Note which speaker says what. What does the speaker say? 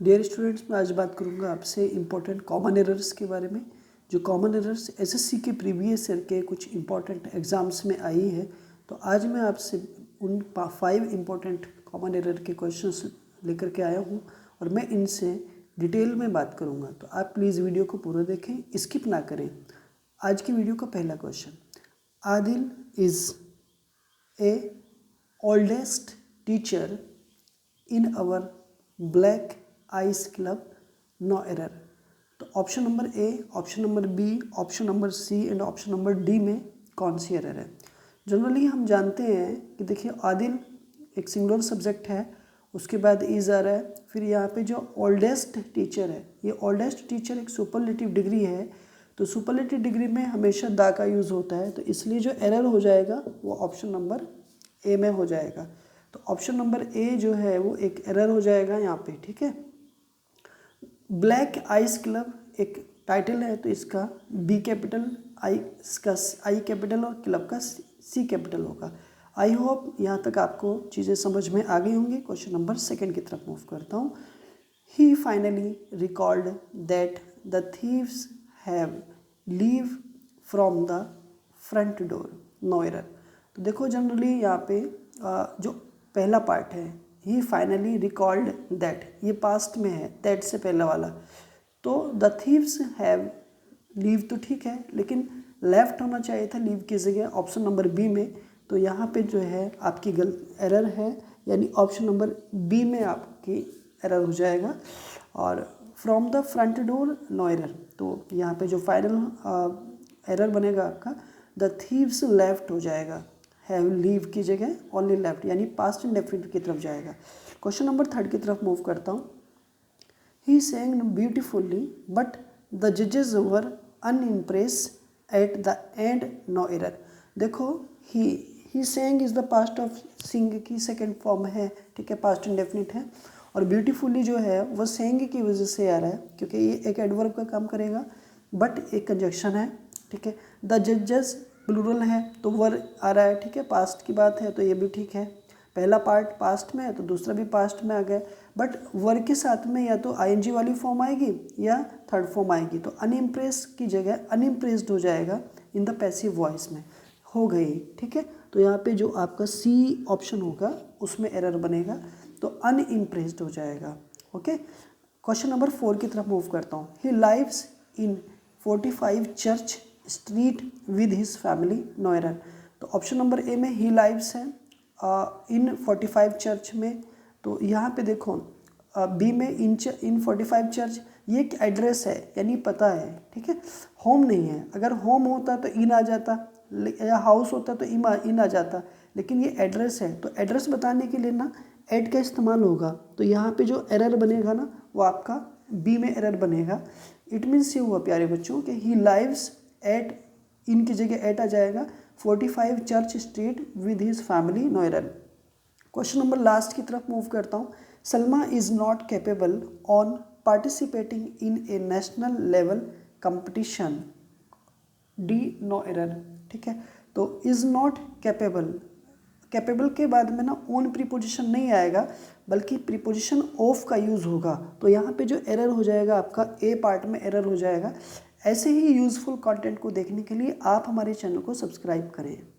Speaker 1: Dear students, मैं आज बात करूंगा आपसे इम्पोर्टेंट कॉमन एरर्स के बारे में। जो कॉमन एरर्स एसएससी के प्रीवियस ईयर के कुछ इम्पोर्टेंट एग्जाम्स में आई है, तो आज मैं आपसे उन 5 इम्पोर्टेंट कॉमन एरर के क्वेश्चंस लेकर के आया हूं और मैं इनसे डिटेल में बात करूंगा। तो आप प्लीज़ वीडियो को पूरा देखें, स्किप ना करें। आज की वीडियो का पहला question, Adil is a oldest teacher in our black ice club, no error. तो option number A, option number B, option number C and option number D में कौन सी एरर है? जनरली हम जानते हैं कि देखिए आदिल एक सिंगुलर सब्जेक्ट है, उसके बाद इज़ आ रहा है, फिर यहाँ पे जो ओल्डेस्ट टीचर है, ये ओल्डेस्ट टीचर एक सुपरलेटिव डिग्री है, तो सुपरलेटिव डिग्री में हमेशा दा का यूज़ होता है, तो इसलिए जो एरर हो जाएगा वो ऑप्शन नंबर ए में हो जाएगा। तो ऑप्शन नंबर ए जो है वो एक एरर हो जाएगा यहाँ पे, ठीक है। ब्लैक आइस क्लब एक टाइटल है, तो इसका बी कैपिटल, आई इसका आई कैपिटल और क्लब का सी कैपिटल होगा। आई होप यहाँ तक आपको चीज़ें समझ में आ गई होंगी। क्वेश्चन नंबर सेकंड की तरफ मूव करता हूँ। He finally recalled that the thieves have leave from the front door, no error. तो देखो जनरली यहाँ पे जो पहला पार्ट है, ही फाइनली रिकॉल्ड दैट, ये पास्ट में है, दैट से पहला वाला, तो द थीव्स हैव लीव तो ठीक है, लेकिन लेफ्ट होना चाहिए था लीव की जगह ऑप्शन नंबर बी में। तो यहाँ पे जो है आपकी गलत एरर है, यानी ऑप्शन नंबर बी में आपकी एरर हो जाएगा। और from the front door, no error. तो यहाँ पे जो फाइनल एरर बनेगा आपका, द थीव्स लेफ्ट हो जाएगा, हैव लीव की जगह ओनली लेफ्ट, यानी पास्ट इंडेफिनिट की तरफ जाएगा। क्वेश्चन नंबर थर्ड की तरफ मूव करता हूँ। He sang beautifully but the जजेस were unimpressed at the end, no error. देखो he sang is the past of sing की सेकेंड फॉर्म है, ठीक है, पास्ट इंडेफिनिट है, और ब्यूटीफुल्ली जो है वो sang की वजह से आ रहा है, क्योंकि ये एक एडवर्ब का काम करेगा, बट एक कंजक्शन है, ठीक है। द जजेस प्लूरल है, तो वर आ रहा है, ठीक है, पास्ट की बात है, तो ये भी ठीक है। पहला पार्ट पास्ट में है तो दूसरा भी पास्ट में आ गया, बट वर के साथ में या तो आईएनजी वाली फॉर्म आएगी या थर्ड फॉर्म आएगी, तो अनइम्प्रेस की जगह अनइम्प्रेस्ड हो जाएगा इन द पैसिव वॉइस में, हो गई, ठीक है। तो यहाँ पे जो आपका सी ऑप्शन होगा उसमें एरर बनेगा, तो अनइम्प्रेस्ड हो जाएगा, ओके। क्वेश्चन नंबर 4 की तरफ मूव करता हूँ। He lives in 45 church street with his family, no error. तो ऑप्शन नंबर ए में ही लाइव्स है इन 45 चर्च में, तो यहाँ पे देखो बी में इन 45 चर्च, ये एक एड्रेस है यानी पता है, ठीक है, होम नहीं है। अगर होम होता तो इन आ जाता, या हाउस होता तो इन आ जाता, लेकिन ये एड्रेस है, तो एड्रेस बताने के लिए ना एट का इस्तेमाल होगा। तो यहाँ पे जो एरर बनेगा ना वो आपका बी में एरर बनेगा। इट मीन्स ये हुआ प्यारे बच्चों कि ही लाइव्स एट, इन की जगह एट आ जाएगा, 45 church street with his family, no error. Question number last की तरफ मूव करता हूँ। Salma is not capable on participating in a national level competition, D, no error, ठीक है। तो इज़ नॉट कैपेबल, कैपेबल के बाद में ना ओन प्रीपोजिशन नहीं आएगा, बल्कि प्रीपोजिशन ऑफ का यूज़ होगा, तो यहाँ पे जो एरर हो जाएगा आपका ए पार्ट में एरर हो जाएगा। ऐसे ही यूज़फुल कंटेंट को देखने के लिए आप हमारे चैनल को सब्सक्राइब करें।